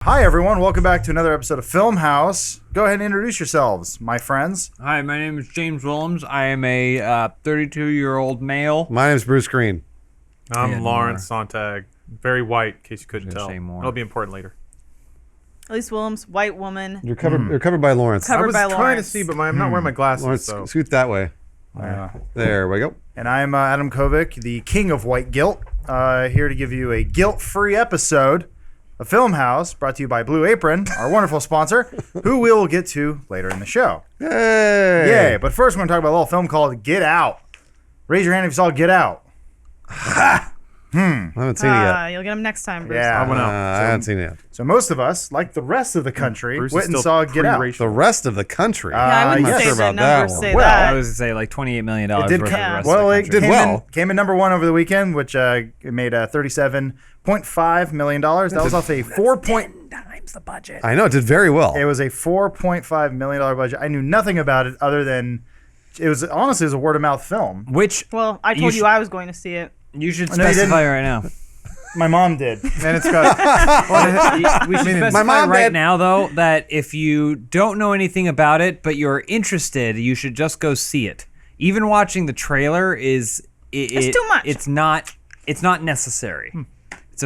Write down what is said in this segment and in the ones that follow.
Hi, everyone. Welcome back to another episode of Funhaus. Go ahead and introduce yourselves, my friends. Hi, my name is James Willems. I am a 32-year-old male. My name's Bruce Green. I'm Lawrence Sontag. Very white, in case you couldn't tell. It'll be important later. Elise Willems, white woman. You're covered by Lawrence. Covered by I was trying to see, but I'm not wearing my glasses. Lawrence, So. scoot that way. There we go. And I'm Adam Kovic, the king of white guilt, here to give you a guilt-free episode of Funhaus, brought to you by Blue Apron, our wonderful sponsor, who we will get to later in the show. Hey! Yay! But first, we're going to talk about a little film called Get Out. Raise your hand if you saw Get Out. I haven't seen it yet. You'll get them next time, Bruce. Yeah. I haven't seen it yet. So most of us, like the rest of the country, Bruce went is and still saw Get Out. pre-racial. The rest of the country. Yeah, I wouldn't I'm not say sure that about that numbers one. say Well, that. I was going to say like $28 million It worth did of the come, rest well, of the it country. did well. came in number one over the weekend, which it made $37.5 million. That was off a 4 point. Times the budget. I know, it did very well. It was a $4.5 million budget. I knew nothing about it other than it was a word of mouth film. Which Well, I told you I was going to see it. you should No, you specify didn't. right now. My mom did. And it's got. We should specify mom right did. now, though, that if you don't know anything about it, but you're interested, you should just go see it. Even watching the trailer it's too much. It's not necessary. It's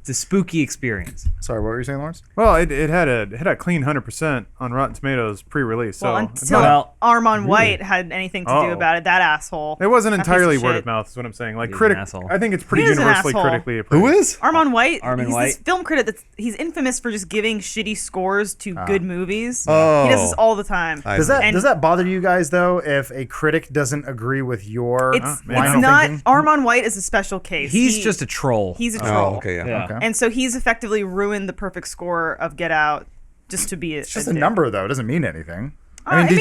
a spooky experience. Sorry, what were you saying, Lawrence? Well, it had a clean 100% on Rotten Tomatoes pre-release. So Well, it's until not- Armand White had anything to do Oh. about it, that asshole. it wasn't That piece entirely of word shit. of mouth, is what I'm saying. Like He's an asshole. I think it's pretty He is an universally asshole. critically appraised. Who is? Armand White, Armand he's this White. film critic he's infamous for just giving shitty scores to good movies. Oh. He does this all the time. I Does see. that bother you guys though? If a critic doesn't agree with your It's line of not thinking? Armand White is a special case. He's just a troll. He's a troll. Oh, okay, yeah. Okay. And so he's effectively ruined the perfect score of Get Out just to be It's just a number though. It doesn't mean anything. it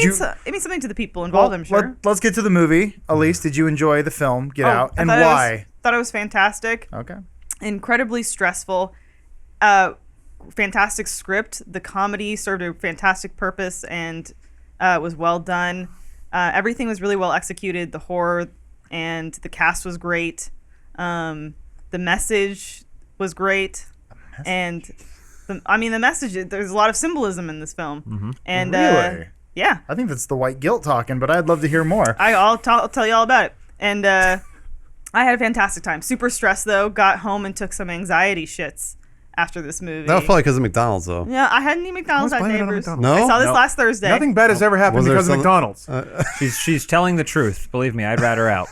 means something to the people involved, I'm sure. Let's get to the movie. Elise, did you enjoy the film Get Out, and I why? thought it was fantastic. Okay. Incredibly stressful. Fantastic script. The comedy served a fantastic purpose and was well done. Everything was really well executed. The horror and the cast was great. The message was great. And the message, there's a lot of symbolism in this film. Mm-hmm. And Really? yeah, I think that's the white guilt talking, but I'd love to hear more. I'll tell you all about it. And I had a fantastic time. Super stressed though. Got home and took some anxiety shits after this movie. That was probably because of McDonald's, though. Yeah, I hadn't eaten McDonald's Who's that blaming day, it on Bruce. McDonald's? No? I saw this No. last Thursday. Nothing bad has ever happened Was there because of some- McDonald's. She's telling the truth. Believe me, I'd rat her out.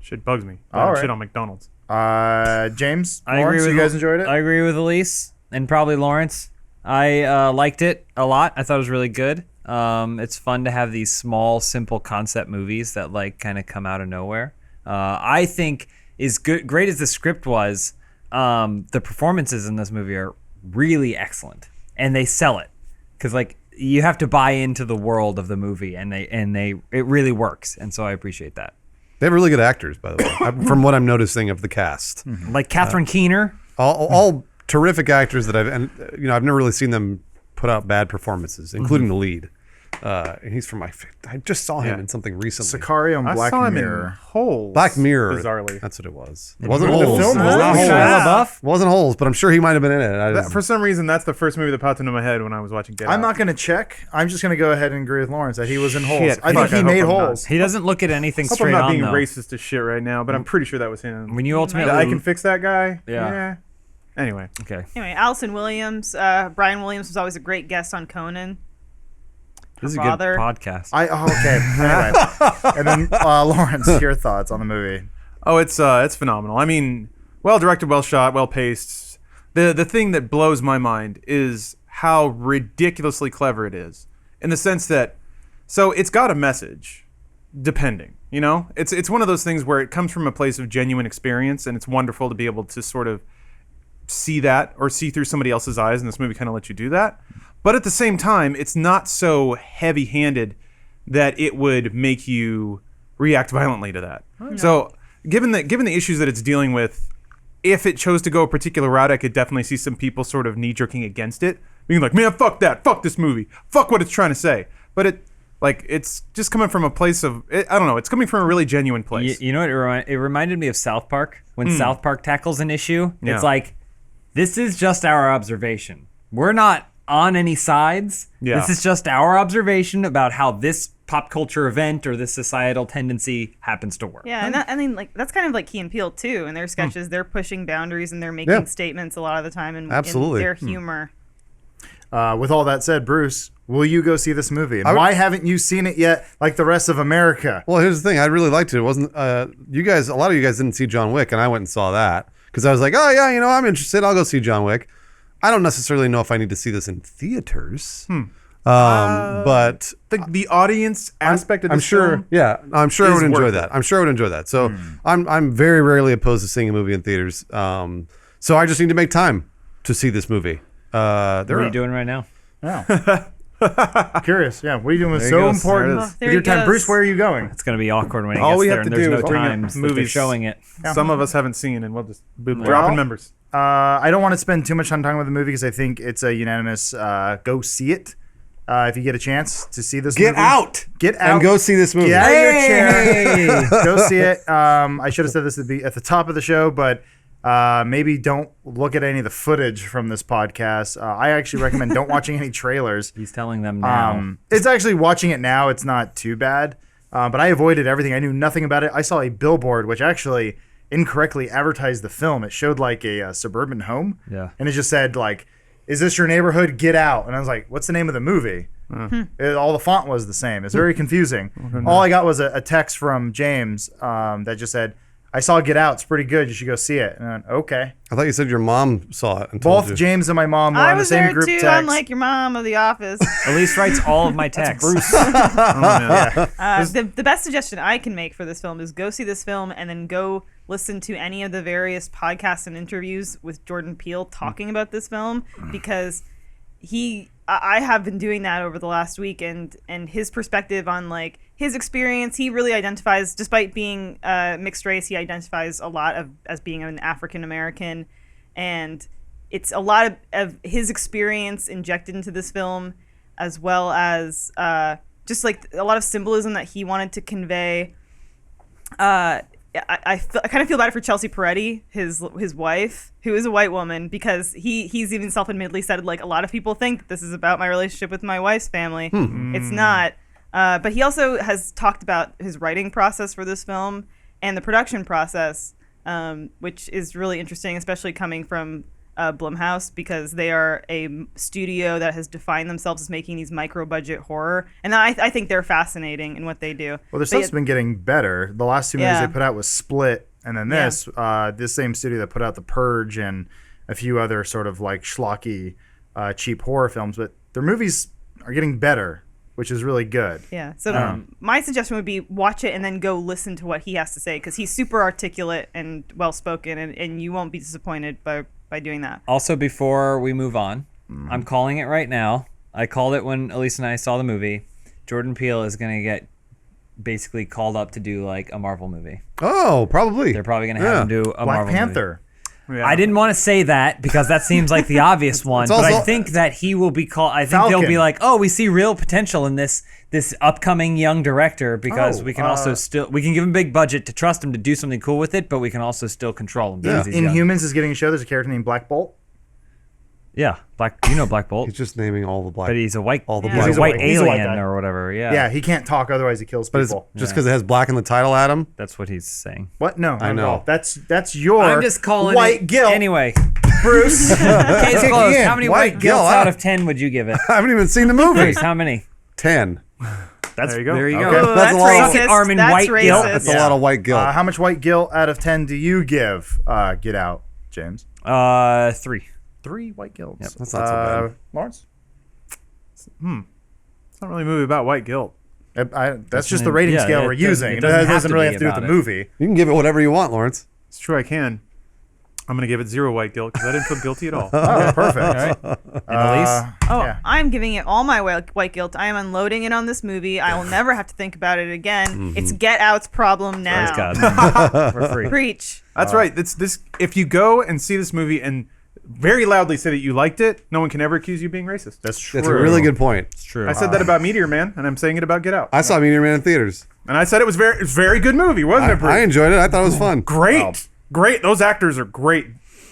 Shit bugs me. All right. Shit on McDonald's. James, I Lawrence, agree with you guys enjoyed it? I agree with Elise and probably Lawrence. I liked it a lot. I thought it was really good. It's fun to have these small, simple concept movies that like kind of come out of nowhere. I think is great as the script was. The performances in this movie are really excellent, and they sell it because like you have to buy into the world of the movie, and it really works. And so I appreciate that. They have really good actors, by the way, from what I'm noticing of the cast. Like Catherine Keener. All terrific actors that I've never really seen them put out bad performances, including the lead. And he's from I just saw him Yeah. in something recently. Sicario and I Black saw him in Mirror. Holes. Black Mirror. Bizarrely. That's what it was. It wasn't the Holes. film It was Holes? not Holes. Yeah. LaBeouf? It wasn't Holes, but I'm sure he might have been in it. For some reason, that's the first movie that popped into my head when I was watching Get Out. I'm not going to check. I'm just going to go ahead and agree with Lawrence that he was in Holes. Shit, I fuck, think he I hope made I'm not. Holes. He doesn't look at anything I hope straight I'm not on being though. racist as shit right now, but I'm pretty sure that was him. When you ultimately, I can fix that guy. Yeah. Anyway, okay. Anyway, Allison Williams, Brian Williams was always a great guest on Conan. This is a Father. good podcast. Okay. Anyway. And then Lawrence, your thoughts on the movie? oh, it's phenomenal. I mean, well directed, well shot, well paced. The thing that blows my mind is how ridiculously clever it is, in the sense that, so it's got a message, depending. You know, it's one of those things where it comes from a place of genuine experience, and it's wonderful to be able to sort of see that or see through somebody else's eyes, and this movie kind of lets you do that. But at the same time, it's not so heavy-handed that it would make you react violently to that. So, given the issues that it's dealing with, if it chose to go a particular route, I could definitely see some people sort of knee-jerking against it, being like, "Man, fuck that, fuck this movie, fuck what it's trying to say." But it's just coming from a place of, I don't know, it's coming from a really genuine place. You know what? It reminded me of South Park when South Park tackles an issue. Yeah. It's like this is just our observation. We're not on any sides. Yeah. This is just our observation about how this pop culture event or this societal tendency happens to work. Yeah, and I mean, like that's kind of like Key and Peele too. In their sketches, they're pushing boundaries and they're making statements a lot of the time in their humor. With all that said, Bruce, will you go see this movie? And why haven't you seen it yet like the rest of America? Well, here's the thing. I really liked it. It wasn't you guys. A lot of you guys didn't see John Wick, and I went and saw that because I was like, oh yeah, I'm interested. I'll go see John Wick. I don't necessarily know if I need to see this in theaters. But the audience aspect of this I'm sure. film Yeah, I'm sure I would enjoy worth that. I'm sure I would enjoy that. So I'm very rarely opposed to seeing a movie in theaters. So I just need to make time to see this movie. What are you doing right now? Curious. Yeah, what are you doing? There So he goes. important Oh, there with your he time, goes. Bruce. Where are you going? It's going to be awkward when he All gets we there have and to there's do no is bring up times that they're movies. showing it. some of us haven't seen, and we'll just drop in members. I don't want to spend too much time talking about the movie because I think it's a unanimous go see it. If you get a chance to see this movie. Get out. And go see this movie. Get out of your chair. Go see it. I should have said this at the top of the show, but maybe don't look at any of the footage from this podcast. I actually recommend don't watching any trailers. He's telling them now. It's actually watching it now. It's not too bad. But I avoided everything. I knew nothing about it. I saw a billboard which actually incorrectly advertised the film. It showed like a suburban home. Yeah. And it just said like, is this your neighborhood? Get out. And I was like, what's the name of the movie? All the font was the same. It's very confusing. All I got was a text from James that just said, I saw Get Out. It's pretty good. You should go see it. And I went, okay. I thought you said your mom saw it and told Both you. James and my mom were I on the was same there group too, text. unlike your mom of The Office. Elise writes all of my texts. The best suggestion I can make for this film is go see this film and then go listen to any of the various podcasts and interviews with Jordan Peele talking about this film, because I have been doing that over the last week, and his perspective on like his experience, he really identifies, despite being mixed race, he identifies a lot as being an African American, and it's a lot of his experience injected into this film, as well as just like a lot of symbolism that he wanted to convey. I kind of feel bad for Chelsea Peretti, his wife, who is a white woman, because he's even self-admittedly said like a lot of people think this is about my relationship with my wife's family. It's not. But he also has talked about his writing process for this film and the production process, which is really interesting, especially coming from Funhaus, because they are a studio that has defined themselves as making these micro-budget horror, and I think they're fascinating in what they do. Well, their stuff's been getting better. The last two movies Yeah. they put out was Split, and then this same studio that put out The Purge and a few other sort of like schlocky, cheap horror films. But their movies are getting better, which is really good. Yeah. So my suggestion would be watch it and then go listen to what he has to say, because he's super articulate and well-spoken, and you won't be disappointed by doing that. Also, before we move on, I'm calling it right now. I called it when Elise and I saw the movie. Jordan Peele is going to get basically called up to do like a Marvel movie. Oh, probably. They're probably going to have him do a Black Marvel Panther. movie. I didn't want to say that because that seems like the obvious one, but I also- think that he will be called. I think they'll be Falcon. like, "Oh, we see real potential in this upcoming young director, because Oh, we can also we can give him a big budget to trust him to do something cool with it, but we can also still control him because he's young." Inhumans is getting a show. There's a character named Black Bolt. Yeah, Black Bolt, He's just naming all the black. but he's a white, all the Yeah. black. he's a white He's a white alien guy. or whatever. Yeah, Yeah, he can't talk, otherwise he kills But it's people. just because it has black in the title, Adam. that's what he's saying. What? No, not I at know. all. That's your I'm just calling white it guilt, anyway. Bruce. Case Kick closed. in. How many White white guilt, guilts huh? out of 10 would you give it? I haven't even seen the movie. Bruce, how many? 10. That's There you go. There you Okay. go. Ooh, That's that's a lot. racist. Armin That's White racist. guilt. That's a lot of white guilt. How much white guilt out of 10 do you give Get Out, James? 3. 3 white guilts. Yep, that's not so bad. Lawrence? It's not really a movie about white guilt. That's just the rating yeah, scale it we're doesn't- using. it It doesn't have doesn't to really be have to do with the about it. movie. You can give it whatever you want, Lawrence. It's true, I can. I'm going to give it 0 white guilt because I didn't feel guilty at all. Oh, perfect. All right. And Elise? Oh, Yeah. I'm giving it all my white guilt. I am unloading it on this movie. I will never have to think about it again. It's Get Out's problem now. Praise God. For free. Preach. That's right. It's this. If you go and see this movie and very loudly say that you liked it, no one can ever accuse you of being racist. That's true. That's a really good point. It's true. I said that about Meteor Man, and I'm saying it about Get Out. I saw Meteor Man in theaters. And I said it was very good movie, wasn't it, Bruce? I enjoyed it. I thought it was fun. Great. Great. Those actors are great.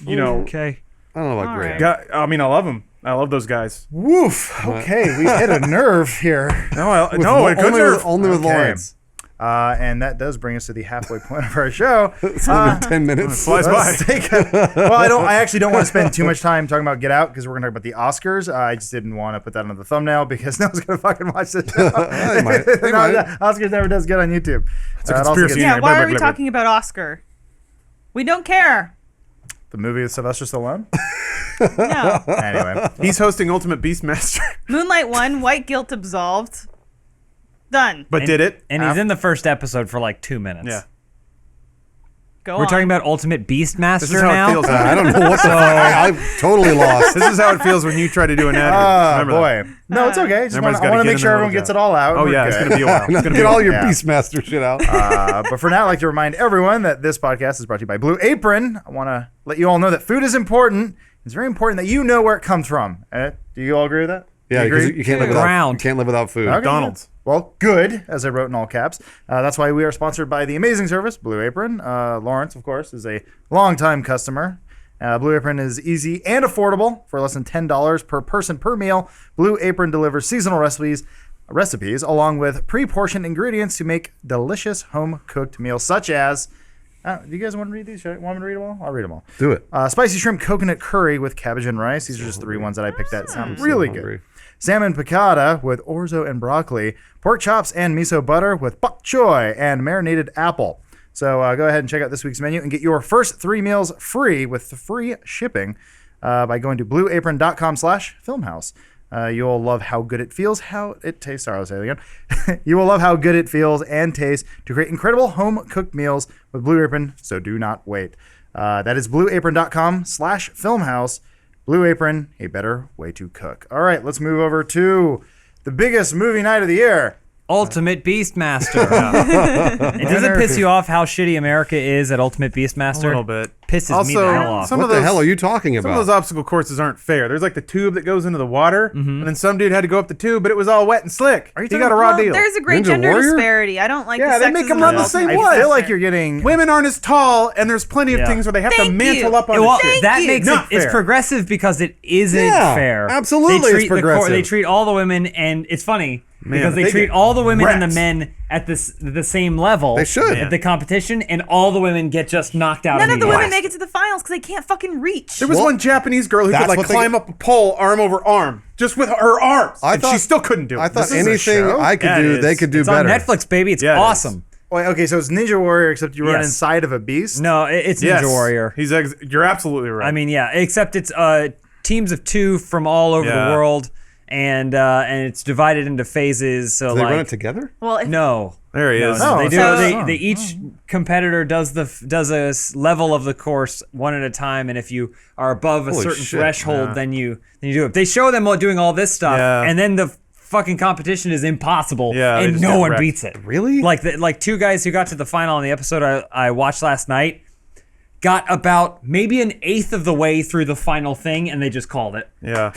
You know, Okay. I don't know about All great. right. I mean, I love them. I love those guys. Woof. Okay, we hit a nerve here. No, a good Only nerve. with, only with Okay. Lawrence. And that does bring us to the halfway point of our show. It's only been 10 minutes. Flies by. Let's take I actually don't want to spend too much time talking about Get Out because we're going to talk about the Oscars. I just didn't want to put that on the thumbnail because no one's going to fucking watch this show. They might. They No, might. Oscars never does good on YouTube. It's a conspiracy. Yeah, Blah, why blah, are we blah, blah. talking about Oscar? We don't care. The movie with Sylvester Stallone? No. Anyway. He's hosting Ultimate Beastmaster, Moonlight won, white guilt absolved. Done. but did it? And he's in the first episode for like 2 minutes. Yeah. Go We're on. talking about Ultimate Beastmaster This is how now. it feels. I don't know what the I'm totally lost. This is how it feels when you try to do an ad. Oh, Remember that. boy. No, it's okay. Just Everybody's I gotta want to get make in sure their everyone little gets job. it all out. Oh We're yeah, it's good. gonna be a while. It's gonna be Get a all while. your Yeah. Beastmaster shit out. But for now, I'd like to remind everyone that this podcast is brought to you by Blue Apron. I want to let you all know that food is important. It's very important that you know where it comes from. Do you all agree with that? Yeah, You because agree? you can't live without. Ground. You can't live without food. Okay. McDonald's. Well, good, as I wrote in all caps. That's why we are sponsored by the amazing service, Blue Apron. Lawrence, of course, is a longtime customer. Blue Apron is easy and affordable for less than $10 per person per meal. Blue Apron delivers seasonal recipes along with pre-portioned ingredients to make delicious home-cooked meals, such as... do you guys want to read these? Want me to read them all? I'll read them all. Do it. Spicy shrimp coconut curry with cabbage and rice. These are just 3 ones that I picked that sound really good. hungry. Salmon piccata with orzo and broccoli. Pork chops and miso butter with bok choy and marinated apple. So go ahead and check out this week's menu and get your first 3 meals free with free shipping by going to blueapron.com/filmhouse. You'll love how good it feels, how it tastes. Sorry, I'll say it again. You will love how good it feels and tastes to create incredible home-cooked meals with Blue Apron, so do not wait. That is blueapron.com/filmhouse. Blue Apron, a better way to cook. All right, let's move over to the biggest movie night of the year. Ultimate Beastmaster. It doesn't piss you off how shitty America is at Ultimate Beastmaster. A little bit. Pisses me Also, the hell off. some What of the those, hell are you talking Some of about? those obstacle courses aren't fair. There's like the tube that goes into the water, and then some dude had to go up the tube, but it was all wet and slick. He got a raw deal. There's a great Ninja gender Warrior? disparity. I don't like Yeah, the they make sexism 'em run of the same Ultimate way. I feel Beastmaster. like you're getting... Women aren't as tall, and there's plenty of Yeah. things where they have to Thank mantle you. up on Well, the shit. that you. makes Not it. It's fair. progressive because it isn't Yeah, fair. absolutely They it's treat progressive. They treat all the women, and it's funny because they they treat get all the women and the wrecked. men at the same level. They should. at the competition, and all the women get just knocked out. None of the women immediately. make it to the finals because they can't fucking reach. There was Well, one Japanese girl who could that's like what they- climb up a pole, arm over arm, just with her arms, I and thought- she still couldn't do it. I thought This is a anything show? I could Yeah, do, it they is. could do It's better. on Netflix, baby. It's Yeah, it awesome. Wait, okay, so it's Ninja Warrior, except you run Yes. inside of a beast? No, it's Yes. Ninja Warrior. You're absolutely right. I mean, yeah, except it's teams of 2 from all over Yeah. the world, and it's divided into phases. So Do they like, run it together? Well, if, no. there he is. No, Oh, they do. so- They each competitor does a level of the course one at a time, and if you are above a Holy certain shit, threshold, then you do it. They show them all doing all this stuff, Yeah. and then the fucking competition is impossible, Yeah, they and just no get one wrecked. beats it. Really? Like 2 guys who got to the final in the episode I watched last night got about maybe an eighth of the way through the final thing, and they just called it. Yeah,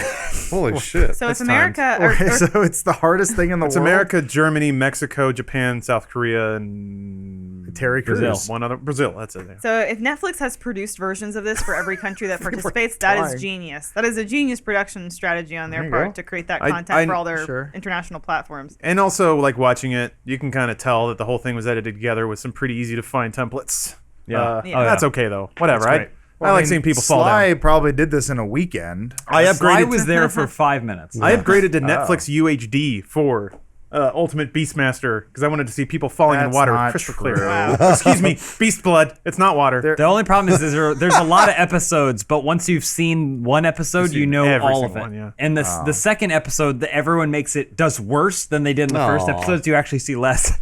Holy shit. so if That's America Okay, or so it's the hardest thing in the it's world. America, Germany, Mexico, Japan, South Korea, and Terry Crews. Brazil. one other Brazil. That's it. So if Netflix has produced versions of this for every country that participates, that trying. is genius. That is a genius production strategy on their There you part go. to create that I- content I- for all their sure. international platforms. And also, like watching it, you can kind of tell that the whole thing was edited together with some pretty easy to find templates. Yeah. Yeah. That's okay though. Whatever. That's great. I like seeing people fall Sly down. probably did this in a weekend. I Sly upgraded. was there for 5 minutes. I upgraded to Netflix UHD for Ultimate Beastmaster because I wanted to see people falling in That's water not crystal true. clear. Wow. Excuse me, beast blood. It's not water. The only problem is there's a lot of episodes, but once you've seen one episode, you seen know every all of it. single one, yeah. And the second episode, everyone does worse than they did in the first Aw. episodes. You actually see less.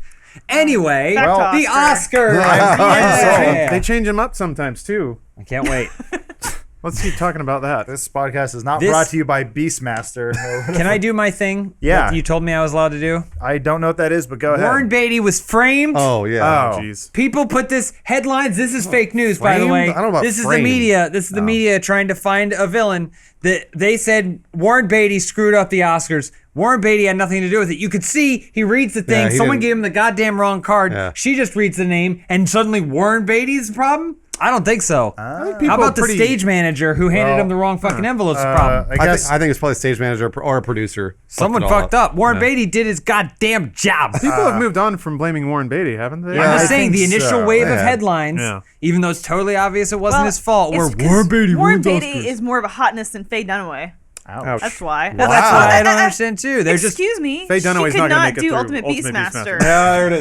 Anyway, Back to the Oscar. Oscars. I'm They change them up sometimes too. I can't wait. Let's keep talking about that. This podcast is not This- brought to you by Beastmaster. Can I do my thing? Yeah. that you told me I was allowed to do. I don't know what that is, but go ahead. Warren Beatty was framed. Oh, yeah. Oh. Jeez. People put this headlines. This is fake news, by the framed? way. I don't know about this is the framed. media. This is the media trying to find a villain. That they said Warren Beatty screwed up the Oscars. Warren Beatty had nothing to do with it. You could see he reads the thing. Yeah, he Someone didn't- gave him the goddamn wrong card. Yeah. She just reads the name, and suddenly Warren Beatty's the problem. I don't think so. think How people about the pretty- stage manager who handed him the wrong fucking envelopes? Problem. I guess I think it's probably a stage manager or a producer. Someone fucked up. Warren Beatty did his goddamn job. People have moved on from blaming Warren Beatty, haven't they? I'm Yeah, just I saying think the initial so. wave of Yeah. headlines, Yeah. even though it's totally obvious it wasn't Well, his fault, it's were 'cause Warren Beatty. Warren ruins Beatty Oscars. is more of a hotness than Faye Dunaway. Ouch. That's why. Well, that's what I don't understand too. They're just Excuse me. Faye Dunaway's she not could gonna not make it do through Ultimate Ultimate Beastmaster. Beastmaster. Yeah, there it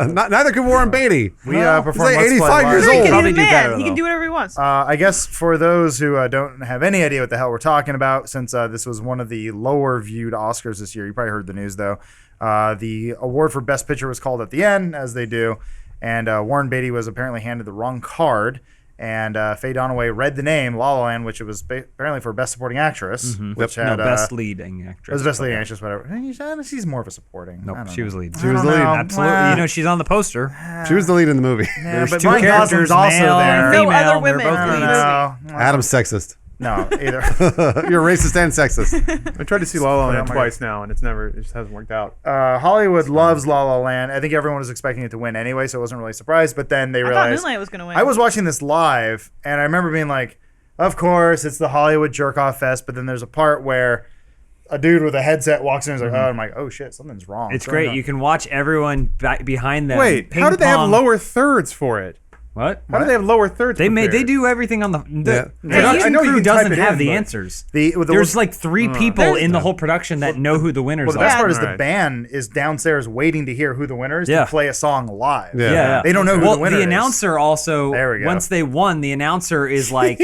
is. Neither could Warren Beatty. We He's perform like Let's Play 85 years live. old. He's Probably a do man. better, He can though. do whatever he wants. I guess for those who don't have any idea what the hell we're talking about, since this was one of the lower viewed Oscars this year, you probably heard the news though. The award for Best Picture was called at the end, as they do, and Warren Beatty was apparently handed the wrong card. And Faye Dunaway read the name La La Land, which it was apparently for Best Supporting Actress, which no had best leading actress. it was Best Leading Actress, whatever. She's more of a supporting. Nope, I don't she know. was lead. She was the lead. Absolutely. Well, you know, she's on the poster. She was the lead in the movie. Yeah, There's but two Ryan characters, Gosling's also male there. and No female. other and they're women both in the leads. movie. Adam's sexist. No, either. You're racist and sexist. I tried to see La La Land my twice now, and it just hasn't worked out. Hollywood loves La La Land. I think everyone was expecting it to win anyway, so I wasn't really surprised. But then they I thought realized Moonlight was going to win. I was watching this live, and I remember being like, "Of course, it's the Hollywood jerk off fest." But then there's a part where a dude with a headset walks in and is like, "Oh," I'm like, "Oh shit, something's wrong." It's So great. I'm You can watch everyone behind them. Wait, ping how did they have pong. lower thirds for it? What? How did they have lower thirds? They prepared? do everything on the I production know you crew can type doesn't it have in, the but- answers. The There's like three people There's- in the whole production that know who the winners Well, the are. best part is the Right. band is downstairs waiting to hear who the winner is Yeah. to play a song live. Yeah. Yeah. They don't know who well, the winner is. announcer also, There we go. once they won, the announcer is like,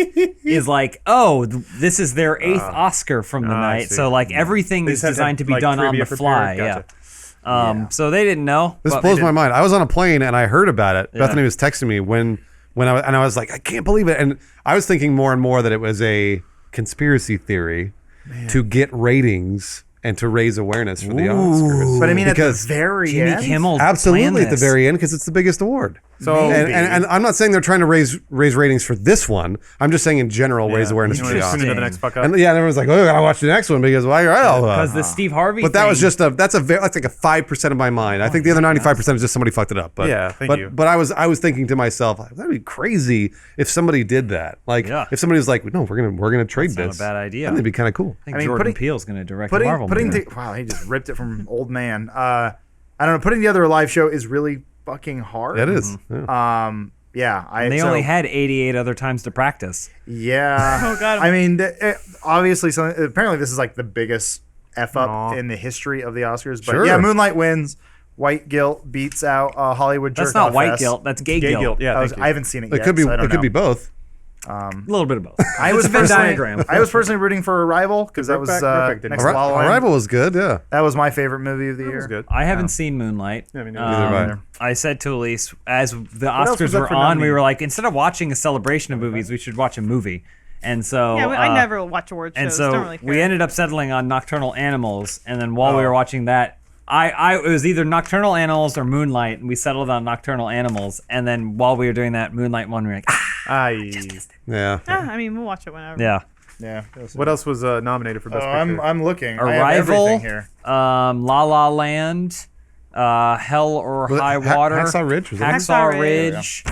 this is their eighth Oscar from the I night. see. So like everything They is just had designed to be like, done on trivia the fly. prepared. Gotcha. Yeah. So they didn't know. This but- blows my mind. I was on a plane and I heard about it. Yeah. Bethany was texting me when I was like, I can't believe it. And I was thinking more and more that it was a conspiracy theory to get ratings and to raise awareness for the Oscars. But I mean, because at the very Jimmy end, Kimmel absolutely planned at the this. very end because it's the biggest award. So And I'm not saying they're trying to raise ratings for this one. I'm just saying in general raise awareness You for know, the as soon as Oscars. the next fuck up. And yeah, and everyone's like, oh, I gotta watch the next one because why you're right. Because the Steve Harvey But that was thing- just that's like a 5% of my mind. I think the other 95% is just somebody fucked it up. But Yeah, thank but, you. But I was thinking to myself, that'd be crazy if somebody did that. Like Yeah. if somebody was like, no, we're gonna trade That's not this. a bad idea. That'd be kind of cool. I think I mean, Jordan putting- Peele's going to direct a Marvel putting movie. wow, he just ripped it from old man. I don't know. Putting together a live show is really fucking hard. That is. Yeah. Yeah, And they only had 88 other times to practice. Yeah. Oh, God. I mean, obviously, apparently, this is like the biggest f up Aw. in the history of the Oscars. But Sure. yeah, Moonlight wins. White Guilt beats out Hollywood. That's Jerk-Off not white Fest. guilt. That's gay, Gay guilt. guilt. Yeah, thank you. I haven't seen it It yet. could be. so I don't It could know. be both. A little bit of both. I was It's a Venn personally, diagram. I was personally rooting for Arrival because that was Brokeback didn't next do to La La Land. Arrival was good. Yeah. That was my favorite movie of the That year. was good. I haven't seen Moonlight. Yeah, me neither. Neither have I said to Elise, as the else was Oscars up were for on, we nominee? were like, instead of watching a celebration of movies, we should watch a movie. And so, Yeah, I never watch award shows. and so don't really care. we ended up settling on Nocturnal Animals. And then while we were watching that, it was either Nocturnal Animals or Moonlight, and we settled on Nocturnal Animals. And then while we were doing that, Moonlight won. We were like, Yeah. I mean, we'll watch it whenever. yeah. Yeah. What else was nominated for Best Picture? I'm looking. I have Arrival, everything here. La La Land, Hell or Was it High Water, Hacksaw Ridge, was it? Hacksaw Hacksaw Ridge.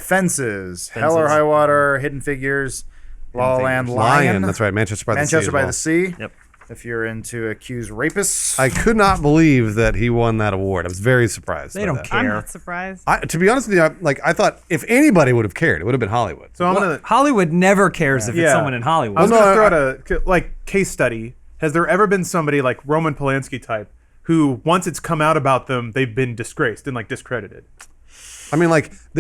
Fences, Hell or High Water, Hidden Figures, La La Land, Lion. That's right. Manchester by the Sea. Manchester as by well. the Sea. Yep. If you're into accused rapists. I could not believe that he won that award. I was very surprised. They by don't that. care. I'm not surprised. To be honest with you, I thought if anybody would have cared, it would have been Hollywood. So I'm gonna. Hollywood never cares if it's Yeah. someone in Hollywood. I was no, gonna throw I- out a case study. Has there ever been somebody like Roman Polanski type who, once it's come out about them, they've been disgraced and like discredited? I mean,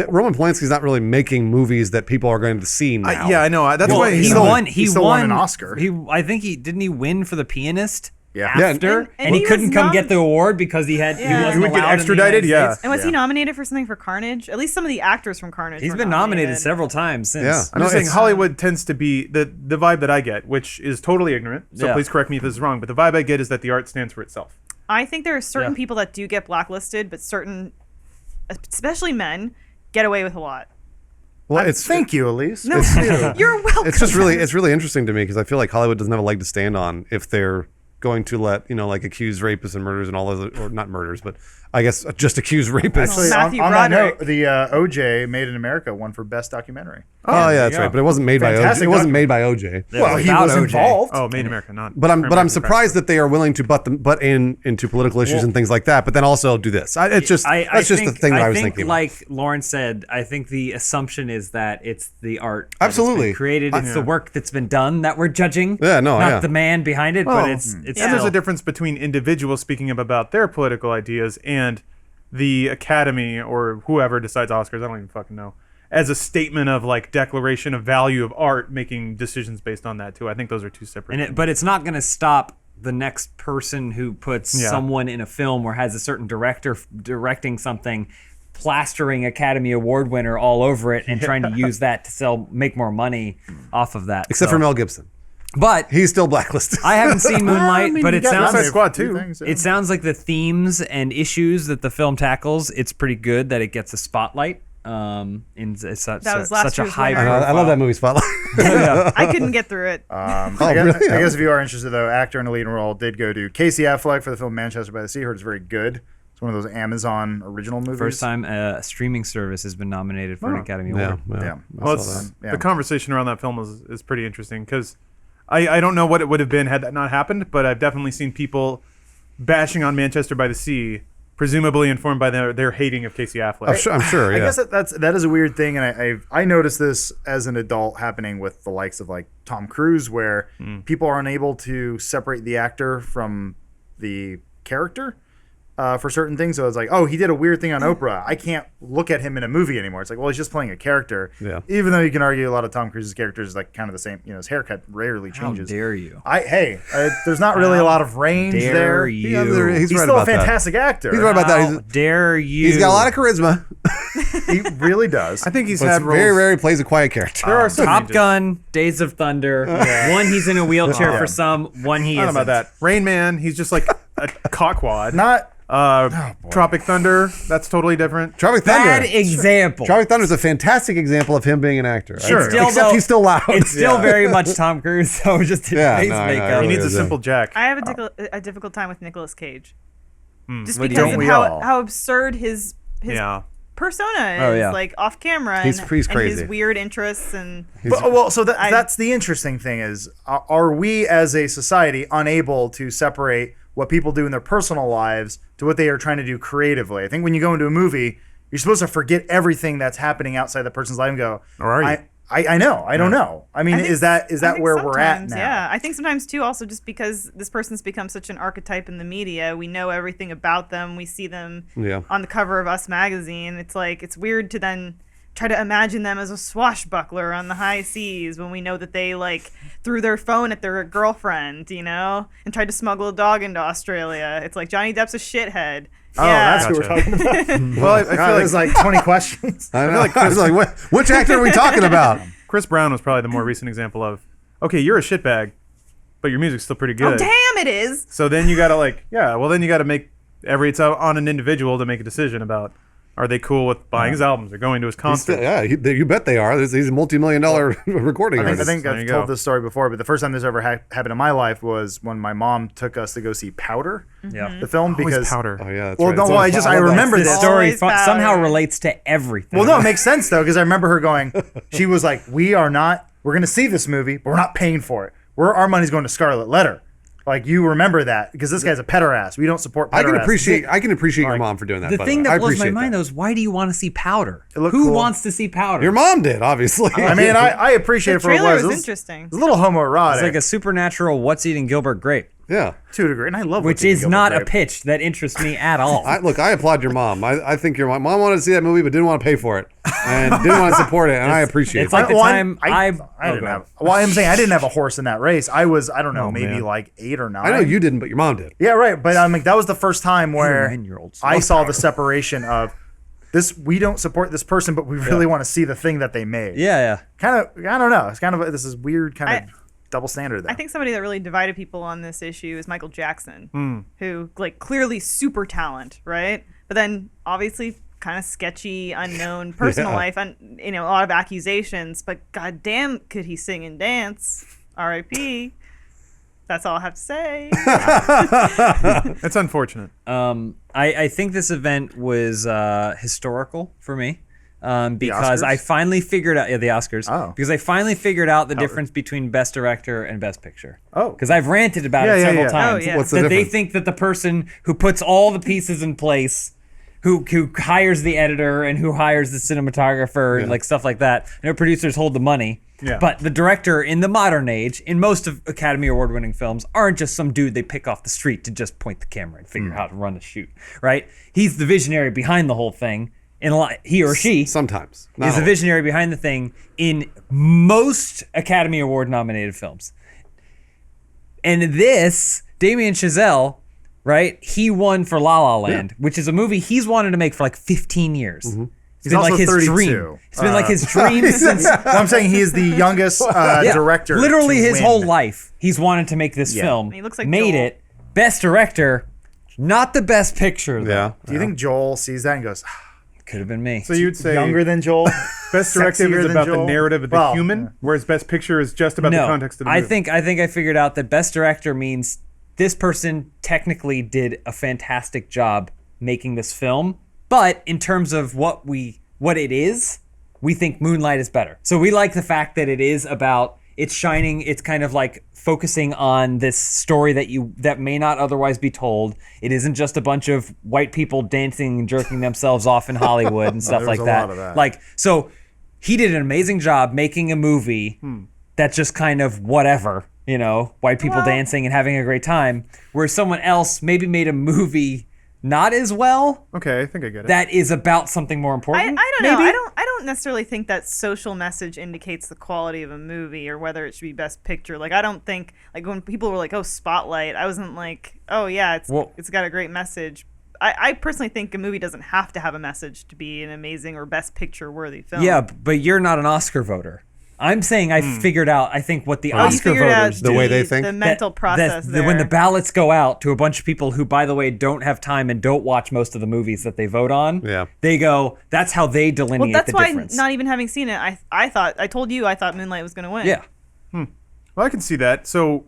Roman Polanski's not really making movies that people are going to see now. Yeah, I know. That's Well, why he still- won. he still won an Oscar. I think he didn't. He win for The Pianist. Yeah. Yeah. After, And and he he couldn't was come nom- get the award because he Yeah. wasn't He would get allowed in the extradited, United yeah. States. And was he nominated for something for Carnage? At least some of the actors from Carnage. He's were been nominated several times since. Yeah. I'm No, just saying it's- Hollywood tends to be the vibe that I get, which is totally ignorant. So Yeah. please correct me if this is wrong, but the vibe I get is that the art stands for itself. I think there are certain Yeah. people that do get blacklisted, but certain, especially men, get away with a lot. Well, it's Thank you, Elise. No, you're welcome. it's just really interesting to me because I feel like Hollywood doesn't have a leg to stand on if they're going to let like accused rapists and murderers and all those, or not murders, but I guess just accused rapists. Actually, Matthew on that Broderick. note, the OJ Made in America won for best documentary. Oh, yeah, there that's you right. go. But it wasn't made by OJ. Fantastic It wasn't made by OJ. Well, he about was OJ. involved. Oh, Made in America, not. But I'm American surprised that they are willing to butt into political issues and things like that. But then also do this. It's just that's just the thing that I was thinking. Like Lauren said, I think the assumption is that it's the art that Absolutely. has been created. It's the work that's been done that we're judging. Yeah, no, not yeah. the man behind it, but it's And still, there's a difference between individuals speaking about their political ideas and the Academy or whoever decides Oscars, I don't even fucking know, as a statement of like declaration of value of art, making decisions based on that too. I think those are two separate things. but it's not going to stop the next person who puts Yeah. someone in a film or has a certain director directing something, plastering Academy Award winner all over it and trying to use that to make more money off of that. Except So- for Mel Gibson. But He's still blacklisted. I haven't seen Moonlight, but it sounds Suicide Squad too. it sounds like the themes and issues that the film tackles. It's pretty good that it gets a spotlight. In such That was last such a year's high. winner. I profile. love that movie Spotlight. I couldn't get through it. I guess, really? I guess if you are interested, though, actor in a leading role did go to Casey Affleck for the film Manchester by the Sea. Heard it's very good. It's one of those Amazon original movies. First time a streaming service has been nominated for an Academy Award. Yeah. Well, I saw it's, that. Yeah. the conversation around that film is pretty interesting because I don't know what it would have been had that not happened, but I've definitely seen people bashing on Manchester by the Sea, presumably informed by their hating of Casey Affleck. I'm sure. Yeah. I guess that is a weird thing, and I noticed this as an adult happening with the likes of like Tom Cruise, where people are unable to separate the actor from the character for certain things. So it's like, oh, he did a weird thing on Oprah. I can't look at him in a movie anymore. It's like, well, he's just playing a character. Yeah. Even though you can argue a lot of Tom Cruise's characters is like kind of the same. His haircut rarely How changes. dare you? There's not really a lot of range Dare there. you? Yeah, he's He's right still a about that. fantastic actor. He's right about that. How dare you? He's got a lot of charisma. He really does. I think he's But had it's roles. very rare he plays a quiet character. There are some Top ranges. Gun, Days of Thunder. One he's in a wheelchair for some. One he I don't isn't. know about that. Rain Man, he's just like a cockwad. Not Tropic Thunder, that's totally different. Tropic Thunder. Bad example. Tropic Thunder is a fantastic example of him being an actor. Sure. Right? Still, Except though, he's still loud. It's still very much Tom Cruise, though, just his Yeah, face no, I know, makeup. it He really needs a is, simple jack. I have a difficult time with Nicolas Cage, just What do you because mean? of we how all? how absurd his Yeah. persona is, Oh, yeah. like off camera, He's and crazy. his weird interests and. That's the interesting thing is, are we as a society unable to separate what people do in their personal lives to what they are trying to do creatively? I think when you go into a movie, you're supposed to forget everything that's happening outside the person's life and go, Or are you? I know. I don't know. I mean, I think- is that I think where we're at sometimes, now? Yeah, I think sometimes too. Also, just because this person's become such an archetype in the media, we know everything about them. We see them Yeah. on the cover of Us magazine. It's like it's weird to then try to imagine them as a swashbuckler on the high seas when we know that they like threw their phone at their girlfriend, and tried to smuggle a dog into Australia. It's like Johnny Depp's a shithead. Oh, yeah. that's who we're talking about. Well, I feel God, like there's like 20 questions. I know. I was like, which actor are we talking about? Chris Brown was probably the more recent example of, okay, you're a shitbag, but your music's still pretty good. Oh damn, it is. So then you gotta then you gotta make it's on an individual to make a decision about, are they cool with buying his albums or going to his concert? Yeah, you bet they are. He's a multi-million-dollar recording I artist. think There I've you told go. this story before, but the first time this ever happened in my life was when my mom took us to go see Powder, Yeah. the film, Always because powder. Oh yeah, that's Well, right. no, It's well, always- I love that. remember This this. story Always powder. somehow relates to everything. Well, no, it makes sense though, because I remember her going. She was like, we're going to see this movie, but we're not paying for it. Our money's going to Scarlet Letter. Like, you remember that because this guy's a pederast. We don't support pederast. I can appreciate your mom for doing that. The by thing way. that I blows my appreciate mind, that. though, is why do you want to see Powder? It looked Who cool. wants to see Powder? Your mom did, obviously. I mean, I appreciate The it for what it trailer was. was It was interesting. a little homoerotic It's like a supernatural What's Eating Gilbert Grape, yeah. to a degree, and I love which What's Eating is Gilbert not a Grape. pitch that interests me at all. Look, I applaud your mom. I think your mom wanted to see that movie, but didn't want to pay for it, and didn't want to support it, and I appreciate it's it. like the Well, time I I didn't go have. Well, I'm saying I didn't have a horse in that race. I was, I don't know, Oh, maybe man. like 8 or 9. I know you didn't, but your mom did. Yeah, right. But I'm like, that was the first time where 9-year-olds I love saw Powder. the separation of this. We don't support this person, but we really want to see the thing that they made. yeah. Kind of. I don't know. It's kind of this is weird kind of double standard there. I think somebody that really divided people on this issue is Michael Jackson, Hmm. who like clearly super talent, right? But then obviously kind of sketchy, unknown personal Yeah. life, and a lot of accusations. But goddamn, could he sing and dance? R.I.P. That's all I have to say. That's unfortunate. I think this event was historical for me. Because Oscars? I finally figured out the Oscars. Oh. Because I finally figured out the difference between Best Director and Best Picture. Oh. Because I've ranted about it Yeah, several yeah. times. Oh, yeah. What's the that they difference? think that the person who puts all the pieces in place, who hires the editor and who hires the cinematographer and like stuff like that, producers hold the money. Yeah. But the director in the modern age, in most of Academy Award winning films, aren't just some dude they pick off the street to just point the camera and figure out how to run the shoot, right? He's the visionary behind the whole thing. He or she Sometimes. Not is a always. visionary behind the thing in most Academy Award nominated films. And this, Damien Chazelle, right? He won for La La Land, which is a movie he's wanted to make for like 15 years. Mm-hmm. It's been also like his 32. dream. It's been like his dream since I'm saying he is the youngest director. literally to his win. whole life. He's wanted to make this Yeah. film. He looks like made Joel. it. Best director, not the best picture. Though. Yeah. Do you think Joel sees that and goes, Could have been me. So you'd say younger than Joel? Best directive sexier is than about the Joel? narrative of the Well, human, yeah. whereas Best Picture is just about the context of the I movie. think I figured out that best director means this person technically did a fantastic job making this film, but in terms of what it is, we think Moonlight is better. So we like the fact that it is about it's shining. It's kind of like focusing on this story that may not otherwise be told. It isn't just a bunch of white people dancing and jerking themselves off in Hollywood and stuff There's like a that. lot of that. Like, so he did an amazing job making a movie that's just kind of whatever, white people dancing and having a great time, where someone else maybe made a movie not as well Okay, I think I get it. that is about something more I important. don't know. maybe? I don't necessarily think that social message indicates the quality of a movie or whether it should be Best Picture. Like, I don't think, like, when people were like, "Oh, Spotlight," I wasn't like, "Oh yeah, it's got a great message." I personally think a movie doesn't have to have a message to be an amazing or Best Picture worthy film. Yeah, but you're not an Oscar voter. I'm saying I figured out, I think, what the you Oscar figured out voters The do. way they think? the mental process there. When the ballots go out to a bunch of people who, by the way, don't have time and don't watch most of the movies that they vote on, Yeah. they go, that's how they delineate well, that's the why, difference. not even having seen it, I told you I thought Moonlight was going to win. Yeah. Well, I can see that. So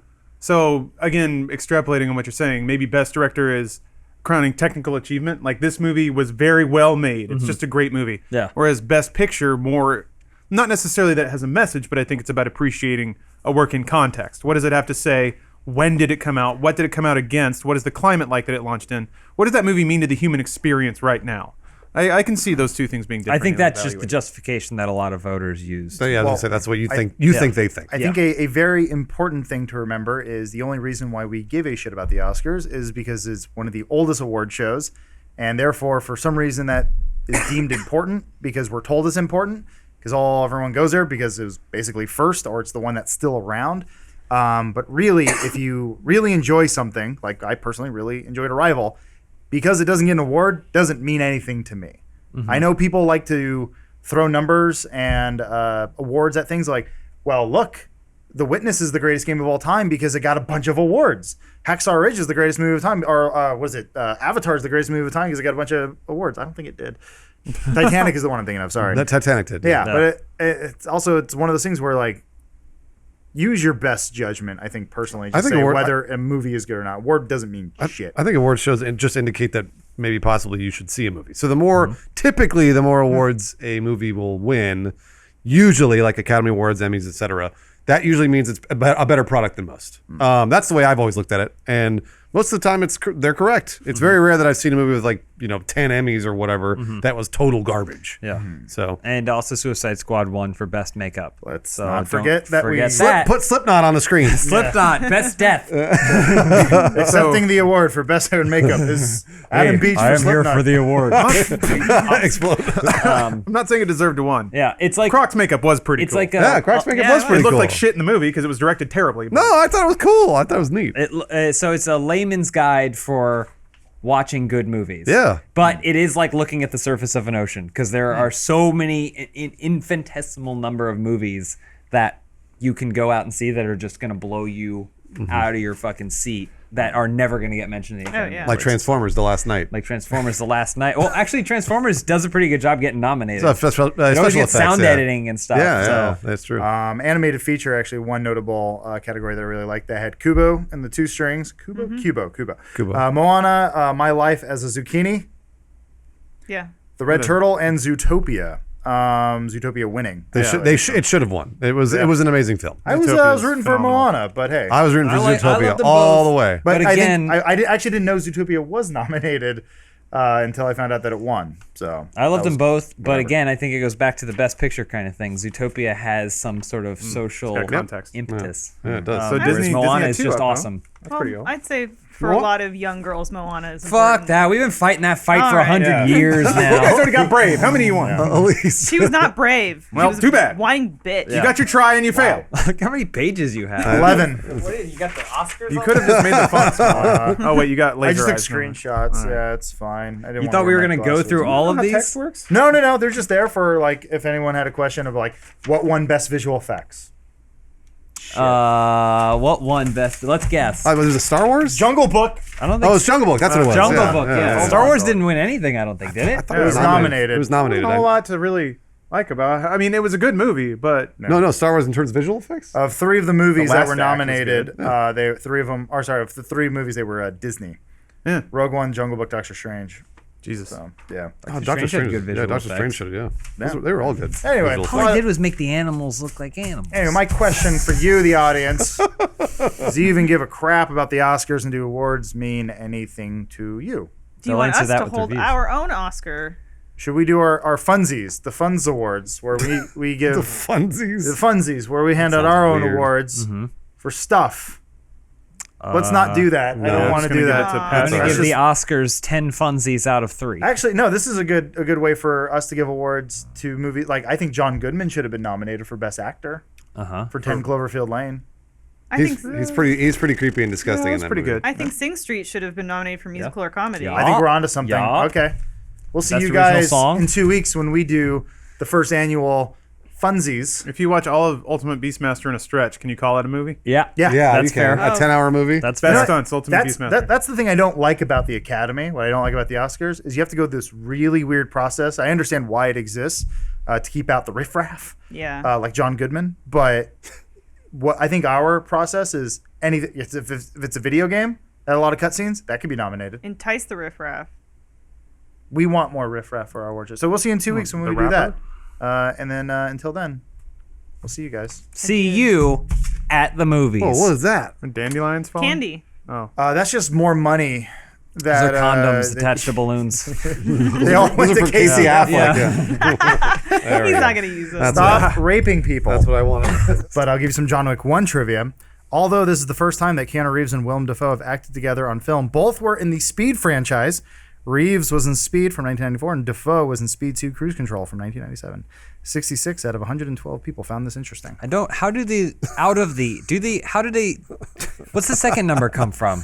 again, extrapolating on what you're saying, maybe Best Director is crowning technical achievement. Like, this movie was very well made. It's just a great movie. Yeah. Whereas Best Picture, more, not necessarily that it has a message, but I think it's about appreciating a work in context. What does it have to say? When did it come out? What did it come out against? What is the climate like that it launched in? What does that movie mean to the human experience right now? I can see those two things being different. I think in that's just the evaluating. justification that a lot of voters use. So yeah, I was Well, gonna say that's what you think. You think they think. I think a very important thing to remember is the only reason why we give a shit about the Oscars is because it's one of the oldest award shows, and therefore, for some reason, that is deemed important because we're told it's important because everyone goes there because it was basically first or it's the one that's still around. But really, if you really enjoy something, like I personally really enjoyed Arrival, because it doesn't get an award doesn't mean anything to me. I know people like to throw numbers and awards at things like, well, look, The Witness is the greatest game of all time because it got a bunch of awards. Hacksaw Ridge is the greatest movie of time, or was it Avatar is the greatest movie of time because it got a bunch of awards. I don't think it did. Titanic is the one I'm thinking of. Sorry. That Titanic did. Yeah, but it's also one of those things where like use your best judgment. I think personally, just I think say award- whether a movie is good or not. Award doesn't mean shit. I think award shows just indicate that maybe possibly you should see a movie. So the more typically the more awards a movie will win, usually like Academy Awards, Emmys, etc. That usually means it's a better product than most. That's the way I've always looked at it, and most of the time they're correct. It's very rare that I've seen a movie with like 10 Emmys or whatever that was total garbage. Yeah. So And also Suicide Squad won for best makeup. Let's So not don't forget that we put Slipknot on the screen. Slipknot, best death. accepting the award for best hair and makeup is Adam Beach for Slipknot. the award. Explode. I'm not saying it deserved to win. Yeah, it's like Croc's makeup was pretty it's cool. like Yeah, Croc's makeup was it pretty looked cool. like shit in the movie because it was directed terribly. No, I thought it was cool. I thought it was neat. so it's a layman's guide for watching good movies. Yeah. But it is like looking at the surface of an ocean because there are so many infinitesimal number of movies that you can go out and see that are just going to blow you out of your fucking seat that are never going to get mentioned in the Academy yeah. Like Awards. Transformers: The Last Night. Like Transformers: The Last Night. Well, actually, Transformers does a pretty good job getting nominated. So special, It always special gets effects, sound yeah. editing and stuff. Yeah, so. yeah, that's true. Animated feature, actually, one notable category that I really liked. They had Kubo and the Two Strings. Kubo? Kubo. Moana, My Life as a Zucchini. Yeah. The Red Turtle, and Zootopia. Zootopia winning. It should have won. It was an amazing film. I was Zootopia is rooting for phenomenal. Moana, but hey. I was rooting for I love Zootopia them all both. the way. But again- I actually didn't know Zootopia was nominated until I found out that it won. So I loved that them was both, but whatever. again, I think it goes back to the best picture kind of thing. Zootopia has some sort of social got context. impetus. Yeah, it does. So Whereas Disney Moana had is two just up, huh? awesome. That's pretty cool. I'd say for a lot of young girls, Moana is Fuck important. that. We've been fighting that fight All for right. 100 years You guys now. already got Brave. How many you want? Elise. She was not brave. Well, she was too bad. a whining bitch. You got your try and you failed. Look how many pages you have. 11. You got the Oscars? You could have just made the font smaller. Oh wait, you got I laser just took eyes. screenshots. Yeah, it's fine. I didn't You want thought to we wear were my going to go glasses. through all of How these? text works? No. They're just there for like if anyone had a question of like what won best visual effects. What one best? Let's guess. Was it Star Wars? Jungle Book. I don't think Oh, it's Jungle Book. That's what it was. Jungle yeah, Book. Yeah. Star Wars didn't win anything. I don't think, did it? I thought It was nominated. It was nominated. Not a whole lot to really like about. I mean, it was a good movie, but No, Star Wars in terms of visual effects. Of three of the movies The that Last were Act was nominated, good. three of them. Or sorry, of the three movies they were Disney. Yeah. Rogue One, Jungle Book, Doctor Strange. Jesus. So yeah. Oh, Doctor Strange had good visual Doctor Strange effects. should have. Yeah, they were all good. Anyway, visual All I did was make the animals look like animals. Anyway, my question for you, the audience, does even give a crap about the Oscars and do awards mean anything to you? Do you They'll want answer us that to with hold reviews. our own Oscar? Should we do our funsies, the Funds Awards, where we give The the funsies. funsies, where we hand out sounds our own weird. awards for stuff? Let's not do that. I no, don't I'm want to just do gonna that. give it to I'm Pat's going to Let's give the just- Oscars 10 funsies out of 3. Actually, no. This is a good way for us to give awards to movies. Like I think John Goodman should have been nominated for Best Actor Uh-huh. for 10 Cloverfield Lane. I He's think pretty creepy and disgusting. That's in that pretty movie. good. I think Sing Street should have been nominated for musical or comedy. Yeah. I think we're onto something. Yeah. Okay. We'll see Best you original guys song? in 2 weeks when we do the first annual Funsies. If you watch all of Ultimate Beastmaster in a stretch, can you call it a movie? Yeah. Yeah. Yeah, That's you can. fair. A 10-hour movie. That's Best fair. stunts, Ultimate Beastmaster. That's the thing I don't like about the Academy. What I don't like about the Oscars is you have to go this really weird process. I understand why it exists to keep out the riffraff, Yeah. like John Goodman. But what I think our process is anything. If it's a video game that had a lot of cutscenes, that could be nominated. Entice the riffraff. We want more riffraff for our awards. So we'll see you in 2 weeks when the we do that. rapper? And then until then, we'll see you guys. See you at the movies. Oh, what is that? When dandelions fall? Candy. Oh. That's just more money. Those That are condoms they- attached to balloons. They all went Those to are for Casey Casey Affleck. Yeah. Yeah. He's not going to use those. Stop raping people. That's what I wanted. But I'll give you some John Wick 1 trivia. Although this is the first time that Keanu Reeves and Willem Dafoe have acted together on film, both were in the Speed franchise. Reeves was in Speed from 1994, and Dafoe was in Speed 2 Cruise Control from 1997. 66 out of 112 people found this interesting. I don't. How do they? How do they? What's the second number come from?